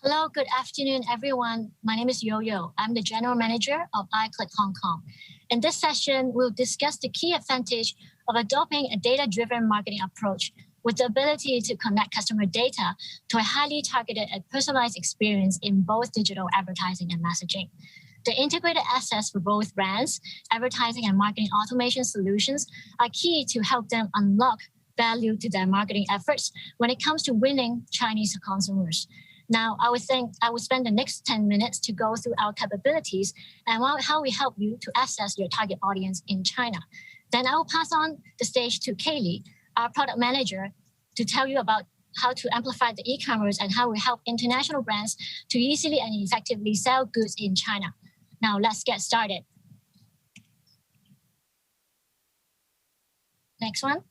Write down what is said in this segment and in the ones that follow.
Hello, good afternoon, everyone. My name is Yoyo. I'm the General Manager of iClick Hong Kong. In this session, we'll discuss the key advantage of adopting a data-driven marketing approach with the ability to connect customer data to a highly targeted and personalized experience in both digital advertising and messaging. The integrated assets for both brands, advertising and marketing automation solutions are key to help them unlock value to their marketing efforts when it comes to winning Chinese consumers. Now, I would spend the next 10 minutes to go through our capabilities and how we help you to access your target audience in China. Then I will pass on the stage to Kaylie, our product manager, to tell you about how to amplify the e-commerce and how we help international brands to easily and effectively sell goods in China. Now, let's get started. Next one.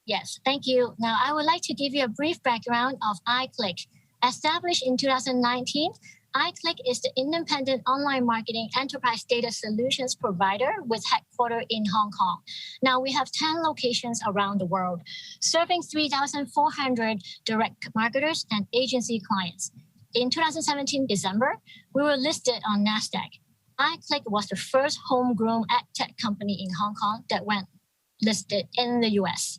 Yes, thank you. Now, I would like to give you a brief background of iClick. Established in 2019, iClick is the independent online marketing enterprise data solutions provider with headquarters in Hong Kong. Now, we have 10 locations around the world, serving 3,400 direct marketers and agency clients. In 2017 December, we were listed on NASDAQ. iClick was the first homegrown ad tech company in Hong Kong that went listed in the US.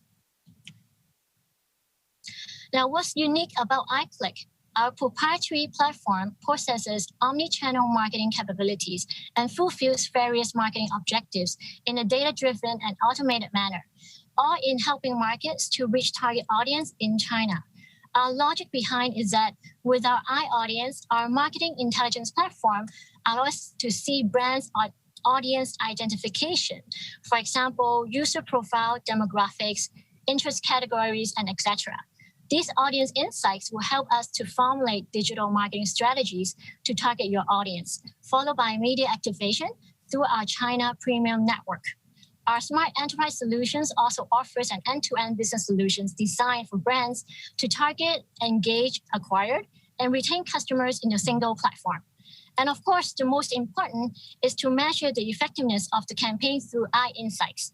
Now, what's unique about iClick? Our proprietary platform possesses omni-channel marketing capabilities and fulfills various marketing objectives in a data-driven and automated manner, all in helping markets to reach target audience in China. Our logic behind is that with our iAudience, our marketing intelligence platform allows us to see brands' audience identification, for example, user profile, demographics, interest categories, and etc. These audience insights will help us to formulate digital marketing strategies to target your audience, followed by media activation through our China Premium Network. Our Smart Enterprise Solutions also offers an end-to-end business solutions designed for brands to target, engage, acquire, and retain customers in a single platform. And of course, the most important is to measure the effectiveness of the campaign through iInsights.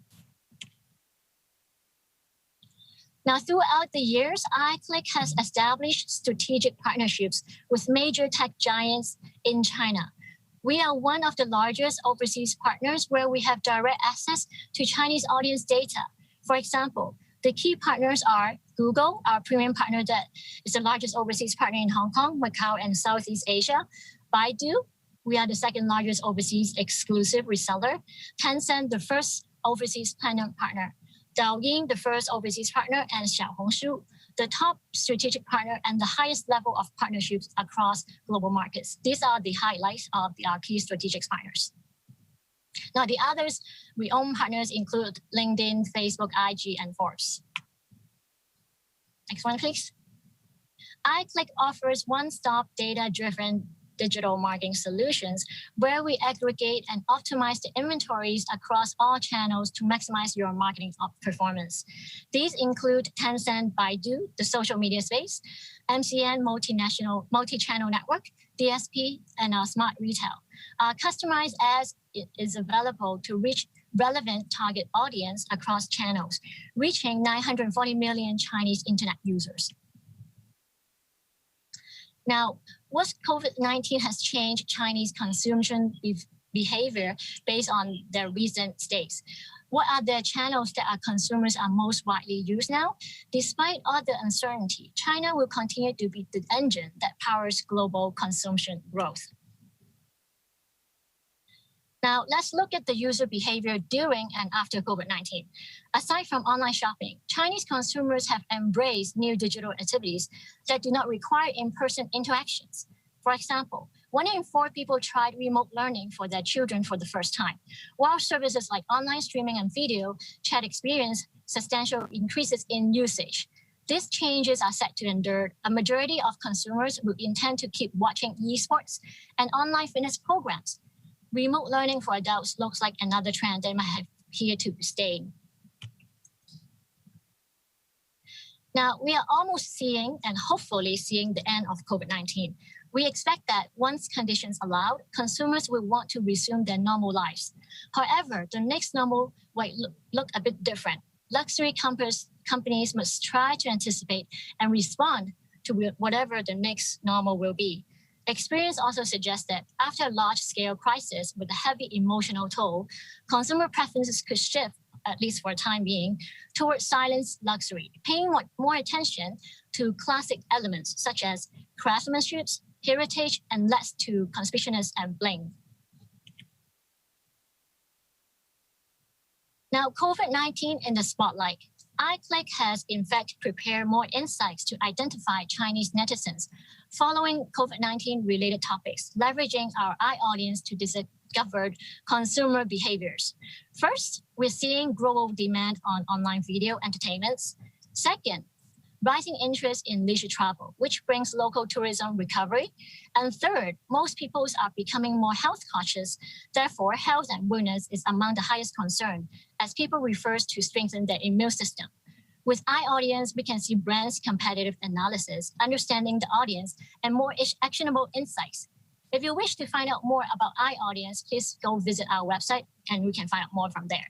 Now, throughout the years, iClick has established strategic partnerships with major tech giants in China. We are one of the largest overseas partners where we have direct access to Chinese audience data. For example, the key partners are Google, our premium partner that is the largest overseas partner in Hong Kong, Macau, and Southeast Asia. Baidu, we are the second largest overseas exclusive reseller. Tencent, the first overseas platinum partner. Douyin, the first overseas partner, and Xiaohongshu, the top strategic partner and the highest level of partnerships across global markets. These are the highlights of our key strategic partners. Now, the others we own partners include LinkedIn, Facebook, IG, and Forbes. Next one, please. iClick offers one-stop data-driven digital marketing solutions where we aggregate and optimize the inventories across all channels to maximize your marketing performance. These include Tencent, Baidu, the social media space, MCN, multi-channel network, DSP, and our smart retail. Our customized ads is available to reach relevant target audience across channels, reaching 940 million Chinese internet users. Now, what COVID-19 has changed Chinese consumption behavior based on their recent states? What are the channels that our consumers are most widely used now? Despite all the uncertainty, China will continue to be the engine that powers global consumption growth. Now, let's look at the user behavior during and after COVID-19. Aside from online shopping, Chinese consumers have embraced new digital activities that do not require in-person interactions. For example, 1 in 4 people tried remote learning for their children for the first time, while services like online streaming and video chat experience substantial increases in usage. These changes are set to endure. A majority of consumers will intend to keep watching esports and online fitness programs. Remote learning for adults looks like another trend that might have here to stay. Now, we are almost seeing and hopefully seeing the end of COVID-19. We expect that once conditions allow, consumers will want to resume their normal lives. However, the next normal might look a bit different. Luxury companies must try to anticipate and respond to whatever the next normal will be. Experience also suggests that after a large-scale crisis with a heavy emotional toll, consumer preferences could shift, at least for the time being, towards silence luxury, paying more attention to classic elements such as craftsmanship, heritage, and less to conspicuousness and bling. Now, COVID-19 in the spotlight. iClick has in fact prepared more insights to identify Chinese netizens following COVID-19 related topics, leveraging our audience to discover consumer behaviors. First, we're seeing global demand on online video entertainments. Second, rising interest in leisure travel, which brings local tourism recovery. And third, most people are becoming more health conscious. Therefore, health and wellness is among the highest concern as people refer to strengthen their immune system. With iAudience, we can see brands' competitive analysis, understanding the audience, and more actionable insights. If you wish to find out more about iAudience, please go visit our website and we can find out more from there.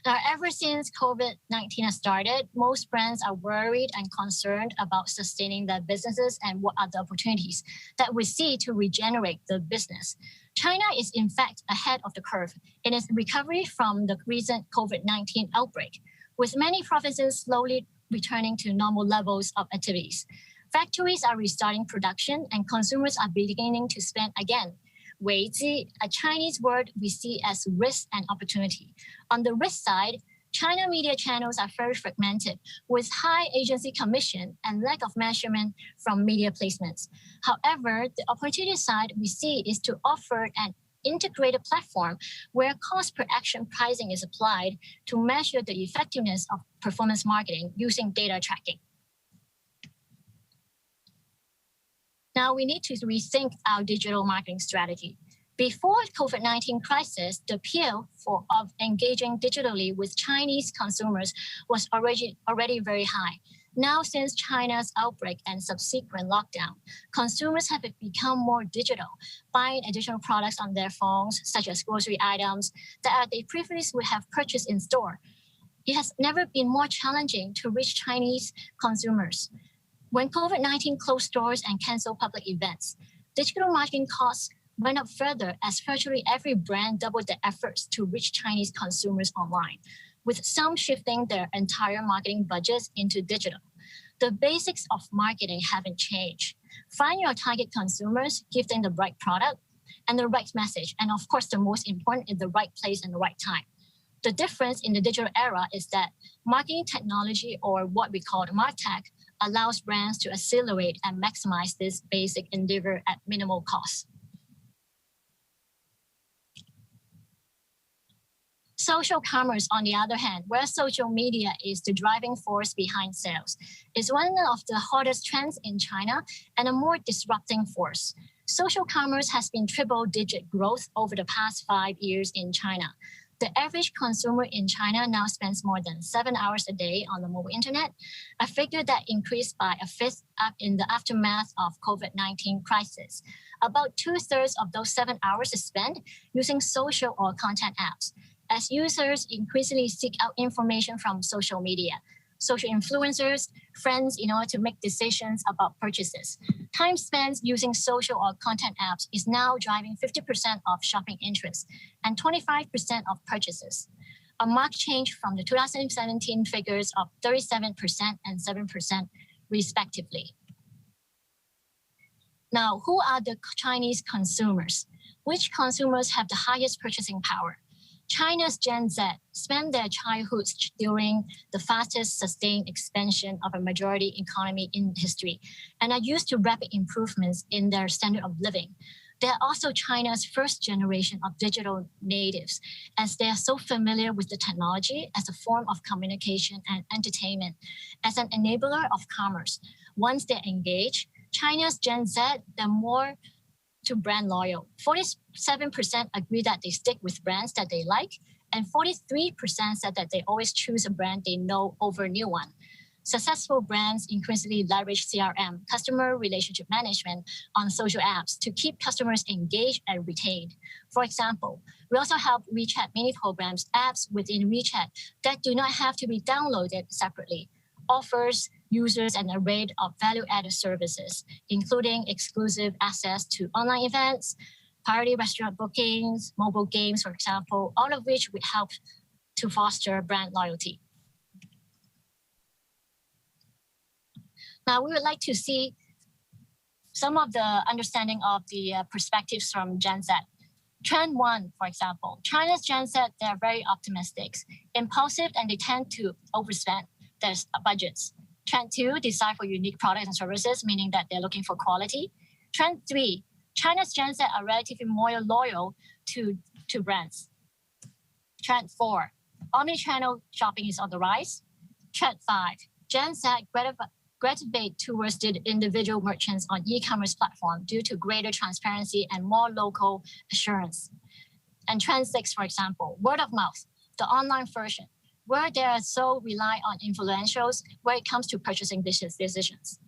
Now, ever since COVID-19 has started, most brands are worried and concerned about sustaining their businesses and what are the opportunities that we see to regenerate the business. China is in fact ahead of the curve in its recovery from the recent COVID-19 outbreak, with many provinces slowly returning to normal levels of activities. Factories are restarting production and consumers are beginning to spend again. 危机, a Chinese word we see as risk and opportunity. On the risk side, China media channels are very fragmented with high agency commission and lack of measurement from media placements. However, the opportunity side we see is to offer an integrated platform where cost per action pricing is applied to measure the effectiveness of performance marketing using data tracking. Now we need to rethink our digital marketing strategy. Before COVID-19 crisis, the appeal of engaging digitally with Chinese consumers was already very high. Now, since China's outbreak and subsequent lockdown, consumers have become more digital, buying additional products on their phones, such as grocery items that they previously would have purchased in store. It has never been more challenging to reach Chinese consumers. When COVID-19 closed stores and canceled public events, digital marketing costs went up further as virtually every brand doubled their efforts to reach Chinese consumers online, with some shifting their entire marketing budgets into digital. The basics of marketing haven't changed. Find your target consumers, give them the right product and the right message, and of course, the most important is the right place and the right time. The difference in the digital era is that marketing technology, or what we call MarTech, allows brands to accelerate and maximize this basic endeavor at minimal cost. Social commerce, on the other hand, where social media is the driving force behind sales, is one of the hottest trends in China and a more disrupting force. Social commerce has been triple-digit growth over the past 5 years in China. The average consumer in China now spends more than 7 hours a day on the mobile internet, a figure that increased by a fifth in the aftermath of COVID-19 crisis. About 2/3 of those 7 hours is spent using social or content apps, as users increasingly seek out information from social media, social influencers, friends in order to make decisions about purchases. Time spent using social or content apps is now driving 50% of shopping interest and 25% of purchases, a marked change from the 2017 figures of 37% and 7% respectively. Now, who are the Chinese consumers? Which consumers have the highest purchasing power? China's Gen Z spent their childhoods during the fastest sustained expansion of a majority economy in history and are used to rapid improvements in their standard of living. They are also China's first generation of digital natives, as they are so familiar with the technology as a form of communication and entertainment, as an enabler of commerce. Once they engage, China's Gen Z, they're more to brand loyal. 47% agree that they stick with brands that they like, and 43% said that they always choose a brand they know over a new one. Successful brands increasingly leverage CRM, customer relationship management, on social apps to keep customers engaged and retained. For example, we also have WeChat mini programs, apps within WeChat that do not have to be downloaded separately, offers users an array of value-added services, including exclusive access to online events, priority restaurant bookings, mobile games, for example, all of which would help to foster brand loyalty. Now, we would like to see some of the understanding of the perspectives from Gen Z. Trend 1, for example, China's Gen Z, they're very optimistic, impulsive, and they tend to overspend their budgets. Trend 2, desire for unique products and services, meaning that they're looking for quality. Trend 3, China's Gen Z are relatively more loyal to brands. Trend 4, omnichannel shopping is on the rise. Trend 5, Gen Z gravitate towards the individual merchants on e-commerce platform due to greater transparency and more local assurance. And trend 6, for example, word of mouth, the online version, where they are so rely on influentials when it comes to purchasing decisions.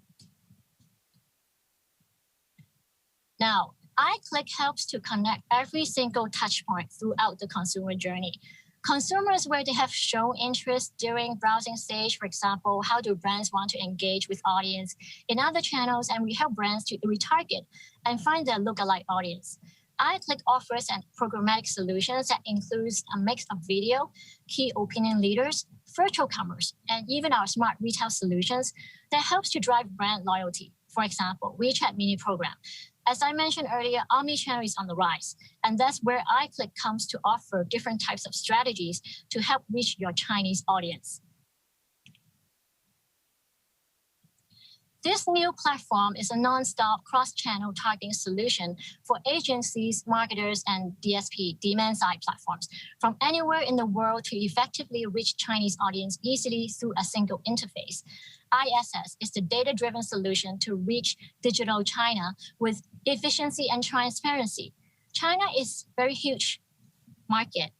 Now, iClick helps to connect every single touch point throughout the consumer journey. Consumers where they have shown interest during browsing stage, for example, how do brands want to engage with audience in other channels, and we help brands to retarget and find their lookalike audience. iClick offers a programmatic solutions that includes a mix of video, key opinion leaders, virtual commerce, and even our smart retail solutions that helps to drive brand loyalty. For example, WeChat mini program. As I mentioned earlier, omnichannel is on the rise, and that's where iClick comes to offer different types of strategies to help reach your Chinese audience. This new platform is a non-stop cross-channel targeting solution for agencies, marketers, and DSP, demand-side platforms, from anywhere in the world to effectively reach Chinese audience easily through a single interface. ISS is the data-driven solution to reach digital China with efficiency and transparency. China is a very huge market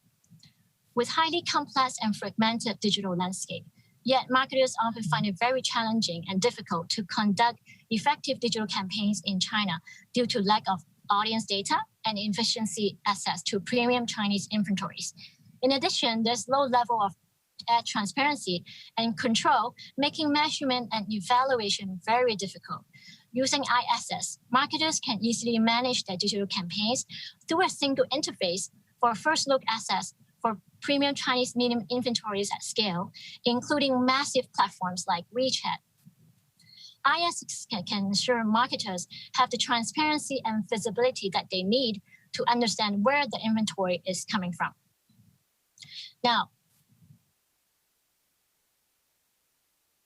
with highly complex and fragmented digital landscape. Yet marketers often find it very challenging and difficult to conduct effective digital campaigns in China due to lack of audience data and inefficiency access to premium Chinese inventories. In addition, there's low level of ad transparency and control, making measurement and evaluation very difficult. Using ISS, marketers can easily manage their digital campaigns through a single interface for first look access for premium Chinese medium inventories at scale, including massive platforms like WeChat. ISS can ensure marketers have the transparency and visibility that they need to understand where the inventory is coming from. Now,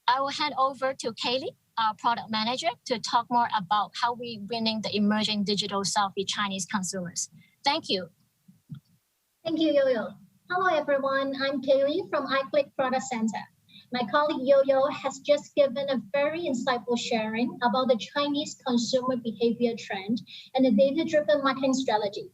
I will hand over to Kaylie, our product manager, to talk more about how we're winning the emerging digital selfie Chinese consumers. Thank you. Thank you, Yoyo. Hello, everyone. I'm Kaylie from iClick Product Center. My colleague Yoyo has just given a very insightful sharing about the Chinese consumer behavior trend and the data-driven marketing strategy.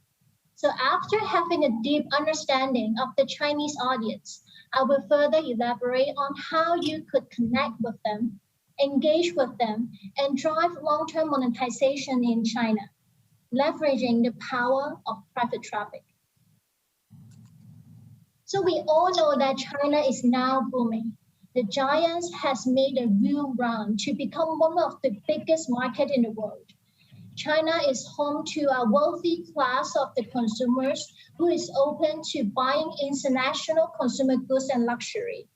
So after having a deep understanding of the Chinese audience, I will further elaborate on how you could connect with them, engage with them, and drive long-term monetization in China, leveraging the power of private traffic. So we all know that China is now booming. The giants has made a real run to become one of the biggest markets in the world. China is home to a wealthy class of the consumers who is open to buying international consumer goods and luxury.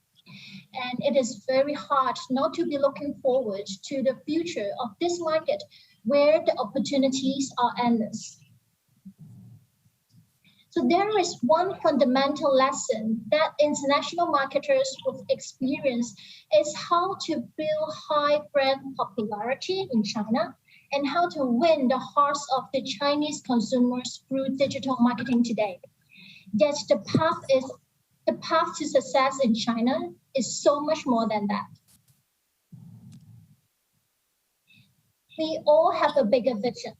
And it is very hard not to be looking forward to the future of this market where the opportunities are endless. So there is one fundamental lesson that international marketers with experience is how to build high brand popularity in China and how to win the hearts of the Chinese consumers through digital marketing today. Yet the path to success in China is so much more than that. We all have a bigger vision.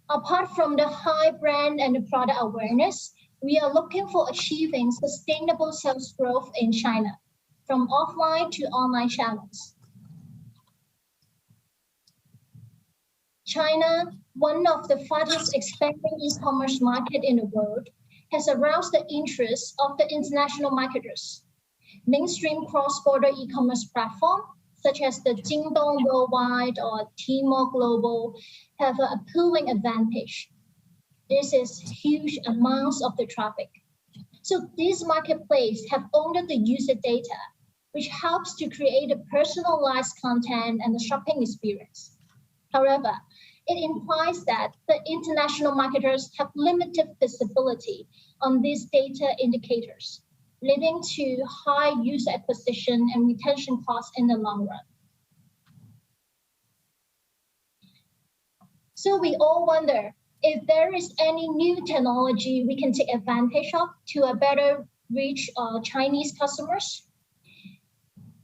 Apart from the high brand and the product awareness, we are looking for achieving sustainable sales growth in China, from offline to online channels. China, one of the fastest expanding e-commerce market in the world, has aroused the interest of the international marketers. Mainstream cross-border e-commerce platform, such as the Jingdong Worldwide or Tmall Global, have an appealing advantage. This is huge amounts of the traffic. So these marketplaces have owned the user data, which helps to create a personalized content and the shopping experience. However, it implies that the international marketers have limited visibility on these data indicators, leading to high user acquisition and retention costs in the long run. So we all wonder if there is any new technology we can take advantage of to better reach Chinese customers.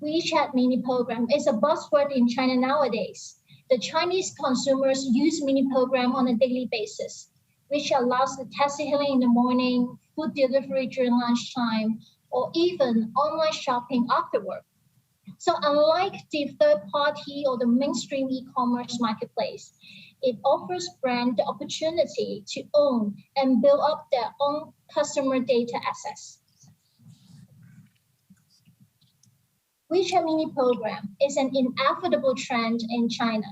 WeChat mini program is a buzzword in China nowadays. The Chinese consumers use mini program on a daily basis, which allows the taxi hailing in the morning, food delivery during lunchtime, or even online shopping after work. So unlike the third party or the mainstream e-commerce marketplace, it offers brands the opportunity to own and build up their own customer data assets. WeChat mini program is an inevitable trend in China.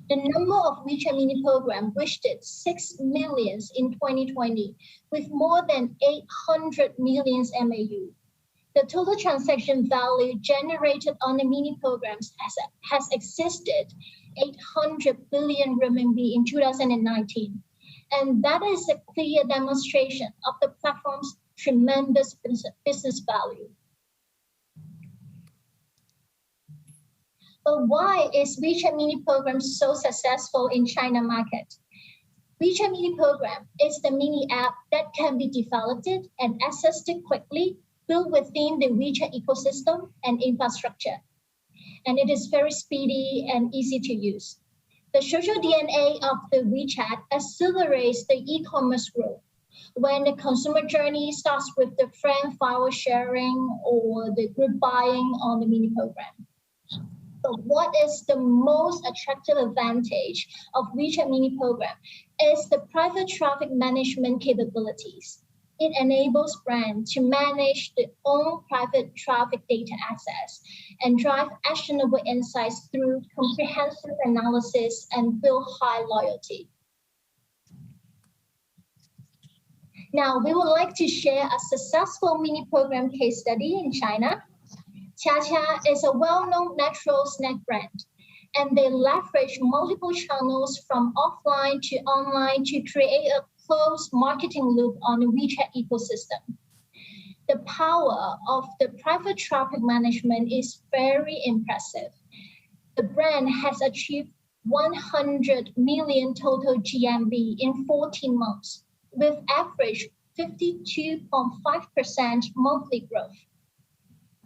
The number of WeChat mini program reached 6 million in 2020, with more than 800 million MAU. The total transaction value generated on the mini programs has existed 800 billion renminbi in 2019. And that is a clear demonstration of the platform's tremendous business value. But why is WeChat mini program so successful in China market? WeChat mini program is the mini app that can be developed and accessed quickly, built within the WeChat ecosystem and infrastructure. And it is very speedy and easy to use. The social DNA of the WeChat accelerates the e-commerce growth when the consumer journey starts with the friend file sharing or the group buying on the mini program. So what is the most attractive advantage of WeChat mini program is the private traffic management capabilities. It enables brands to manage their own private traffic data access and drive actionable insights through comprehensive analysis and build high loyalty. Now, we would like to share a successful mini program case study in China. Cha is a well-known natural snack brand, and they leverage multiple channels from offline to online to create a closed marketing loop on the WeChat ecosystem. The power of the private traffic management is very impressive. The brand has achieved 100 million total GMV in 14 months, with average 52.5% monthly growth.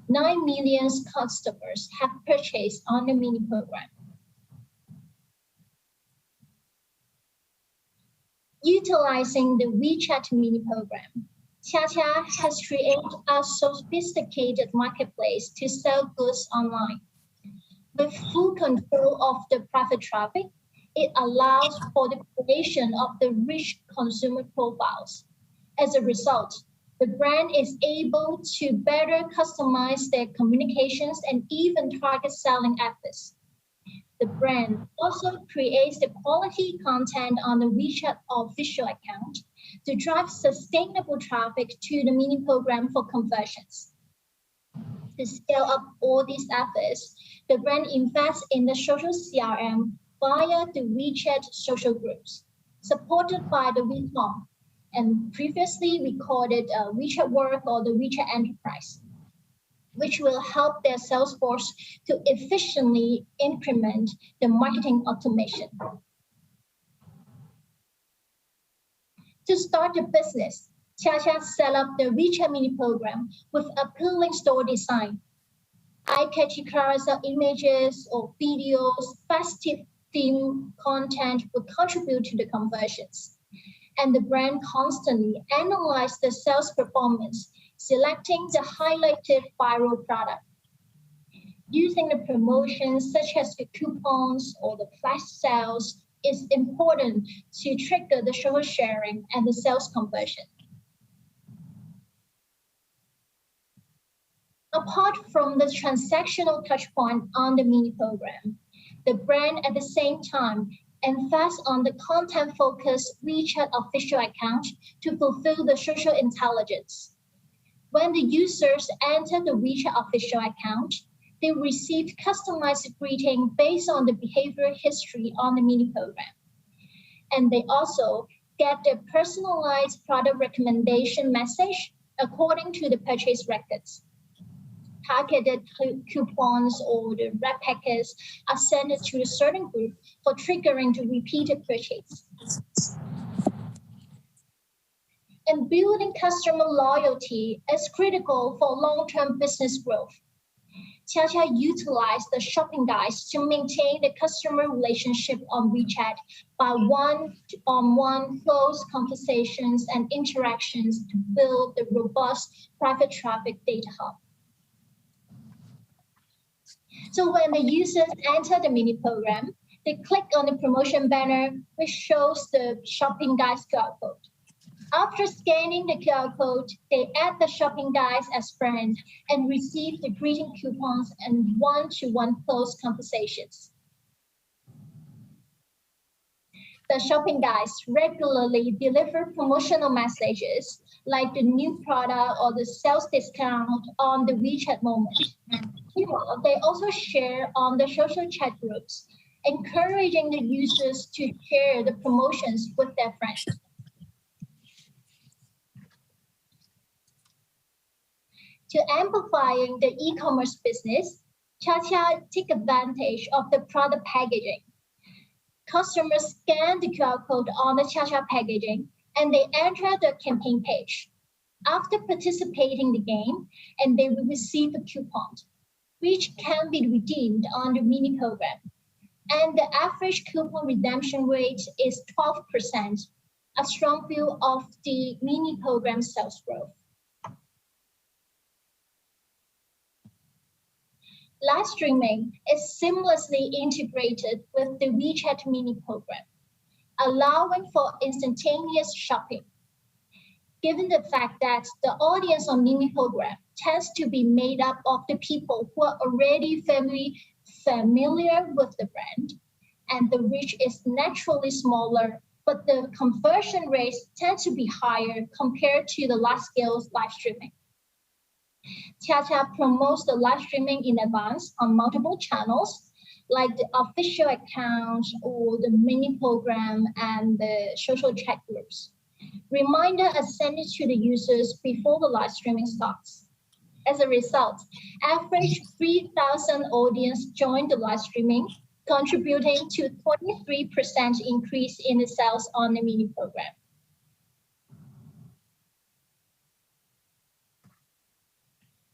9 million customers have purchased on the mini program. Utilizing the WeChat mini program, Cha has created a sophisticated marketplace to sell goods online. With full control of the private traffic, it allows for the creation of the rich consumer profiles. As a result, the brand is able to better customize their communications and even target selling efforts. The brand also creates the quality content on the WeChat official account to drive sustainable traffic to the mini program for conversions. To scale up all these efforts, the brand invests in the social CRM via the WeChat social groups, supported by the WeCom, and previously we called it WeChat Work or the WeChat Enterprise, which will help their sales force to efficiently increment the marketing automation. To start the business, Cha set up the WeChat mini program with appealing store design. Eye-catchy carousel images or videos, festive theme content will contribute to the conversions. And the brand constantly analyzes the sales performance, selecting the highlighted viral product. Using the promotions such as the coupons or the flash sales is important to trigger the social sharing and the sales conversion. Apart from the transactional touchpoint on the mini program, the brand at the same time emphasized on the content-focused WeChat official account to fulfill the social intelligence. When the users enter the WeChat official account, they receive customized greeting based on the behavioral history on the mini program. And they also get the personalized product recommendation message according to the purchase records. Targeted coupons or the red packets are sent to a certain group for triggering the repeated purchase. And building customer loyalty is critical for long-term business growth. Qiaqia utilized the shopping guides to maintain the customer relationship on WeChat by one-on-one close conversations and interactions to build the robust private traffic data hub. So when the users enter the mini program, they click on the promotion banner, which shows the shopping guides QR code. After scanning the QR code, they add the shopping guides as friends and receive the greeting coupons and one-to-one close conversations. The shopping guides regularly deliver promotional messages like the new product or the sales discount on the WeChat moment. Meanwhile, they also share on the social chat groups, encouraging the users to share the promotions with their friends. To amplifying the e-commerce business, Qiaqia take advantage of the product packaging. Customers scan the QR code on the Qiaqia packaging and they enter the campaign page. After participating in the game, and they will receive a coupon, which can be redeemed on the mini program. And the average coupon redemption rate is 12%, a strong view of the mini program sales growth. Live streaming is seamlessly integrated with the WeChat mini program, allowing for instantaneous shopping. Given the fact that the audience on mini program tends to be made up of the people who are already familiar with the brand, and the reach is naturally smaller, but the conversion rates tend to be higher compared to the large-scale live streaming. Qiaqia promotes the live streaming in advance on multiple channels, like the official account or the mini program and the social chat groups. Reminder are sent to the users before the live streaming starts. As a result, average 3,000 audience joined the live streaming, contributing to 23% increase in the sales on the mini program.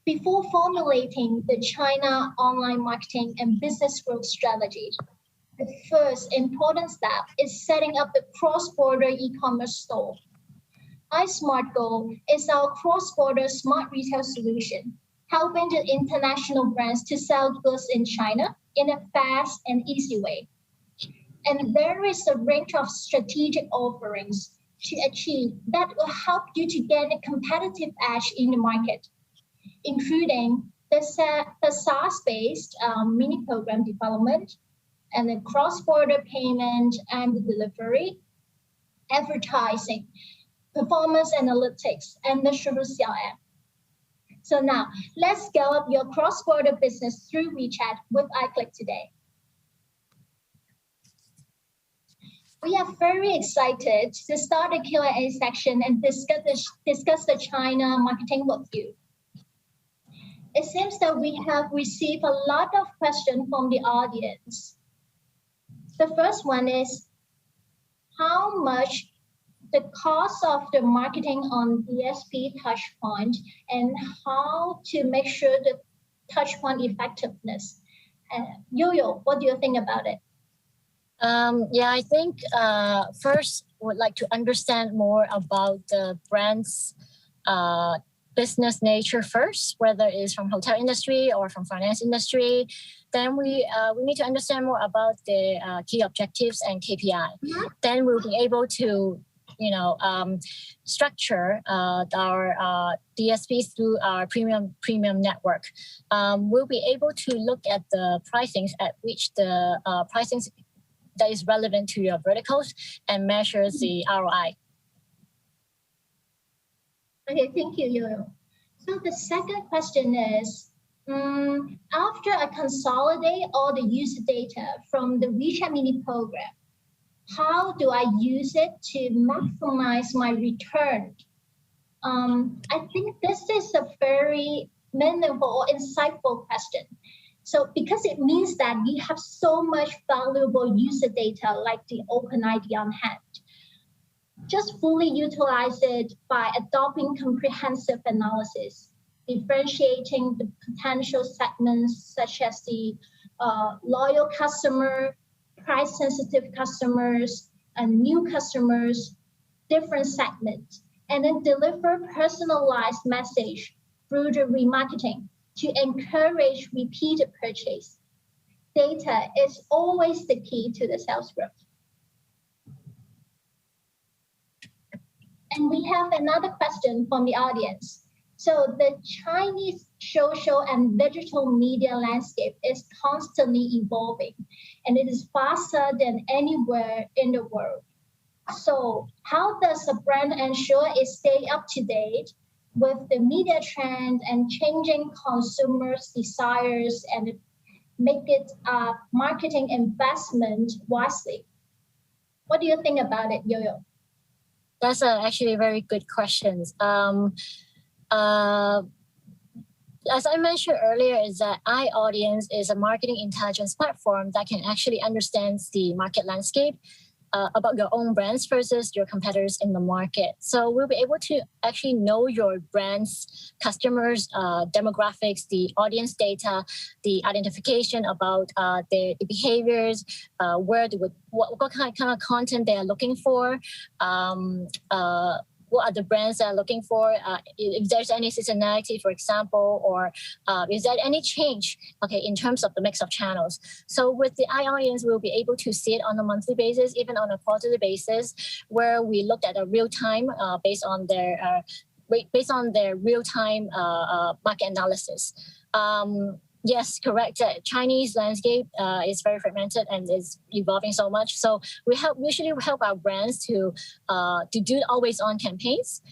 Before formulating the China online marketing and business growth strategy, the first important step is setting up the cross-border e-commerce store. iSmartGo is our cross-border smart retail solution, helping the international brands to sell goods in China in a fast and easy way. And there is a range of strategic offerings to achieve that will help you to gain a competitive edge in the market, including the SaaS-based mini program development and the cross-border payment and the delivery, advertising, performance analytics, and the social CRM. So now, let's scale up your cross-border business through WeChat with iClick today. We are very excited to start the Q&A section and discuss the China marketing with you. It seems that we have received a lot of questions from the audience. The first one is, how much the cost of the marketing on DSP touchpoint and how to make sure the touchpoint effectiveness? Yoyo, what do you think about it? Yeah, I think first would like to understand more about the brand's business nature first, whether it's from hotel industry or from finance industry. Then we need to understand more about the key objectives and KPI. Mm-hmm. Then we'll be able to structure our DSPs through our premium network, we'll be able to look at the pricings at which the pricings that is relevant to your verticals and measures the ROI. Okay, thank you, Yoyo. So the second question is, after I consolidate all the user data from the WeChat mini program, how do I use it to maximize my return? I think this is a very meaningful or insightful question. So because it means that we have so much valuable user data like the OpenID on hand. Just fully utilize it by adopting comprehensive analysis, differentiating the potential segments such as the loyal customer, price-sensitive customers, and new customers, different segments, and then deliver personalized message through the remarketing to encourage repeated purchase. Data is always the key to the sales growth. And we have another question from the audience. So the Chinese social and digital media landscape is constantly evolving, and it is faster than anywhere in the world. So how does a brand ensure it stay up to date with the media trend and changing consumers' desires and make it a marketing investment wisely? What do you think about it, Yoyo? That's actually a very good question. As I mentioned earlier, is that iAudience is a marketing intelligence platform that can actually understand the market landscape about your own brands versus your competitors in the market. So we'll be able to actually know your brand's customers, demographics, the audience data, the identification about their behaviors, what kind of content they are looking for, what are the brands that are looking for, if there's any seasonality, for example, or is there any change, in terms of the mix of channels. So with the iAudience, we'll be able to see it on a monthly basis, even on a quarterly basis, where we looked at a real time based on their real-time market analysis. Yes, correct. Chinese landscape is very fragmented and is evolving so much. So we usually help our brands to do always-on campaigns,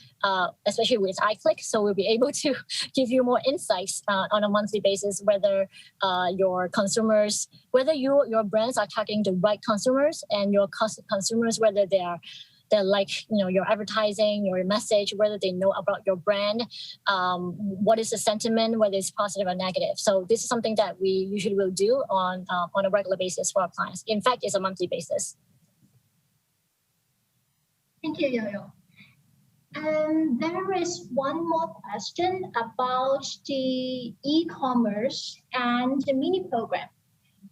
especially with iClick. So we'll be able to give you more insights on a monthly basis whether your consumers, whether your brands are targeting the right consumers, and your consumers, whether they're like, your advertising, your message, whether they know about your brand, what is the sentiment, whether it's positive or negative. So this is something that we usually will do on a regular basis for our clients. In fact, it's a monthly basis. Thank you, Yoyo. And there is one more question about the e-commerce and the mini program.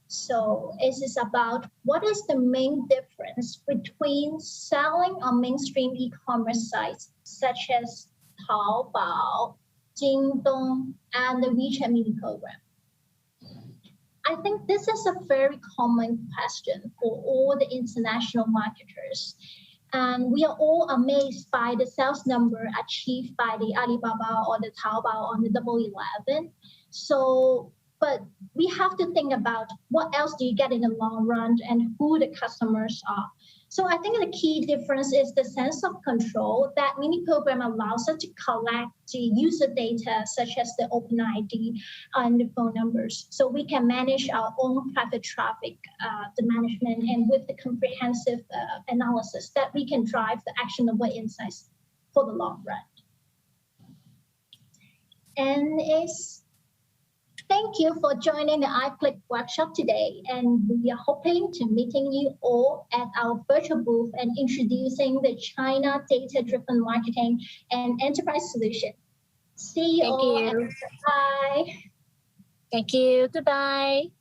So it is about what is the main difference between selling on mainstream e-commerce sites such as Taobao, Jingdong, and the WeChat mini program? I think this is a very common question for all the international marketers. And we are all amazed by the sales number achieved by the Alibaba or the Taobao on the Double 11. But we have to think about what else do you get in the long run and who the customers are. So I think the key difference is the sense of control that mini program allows us to collect the user data, such as the OpenID and the phone numbers. So we can manage our own private traffic, the management, and with the comprehensive analysis that we can drive the actionable insights for the long run. And thank you for joining the iClick workshop today, and we are hoping to meeting you all at our virtual booth and introducing the China data-driven marketing and enterprise solution. See you all. Thank you. Bye. Thank you. Goodbye.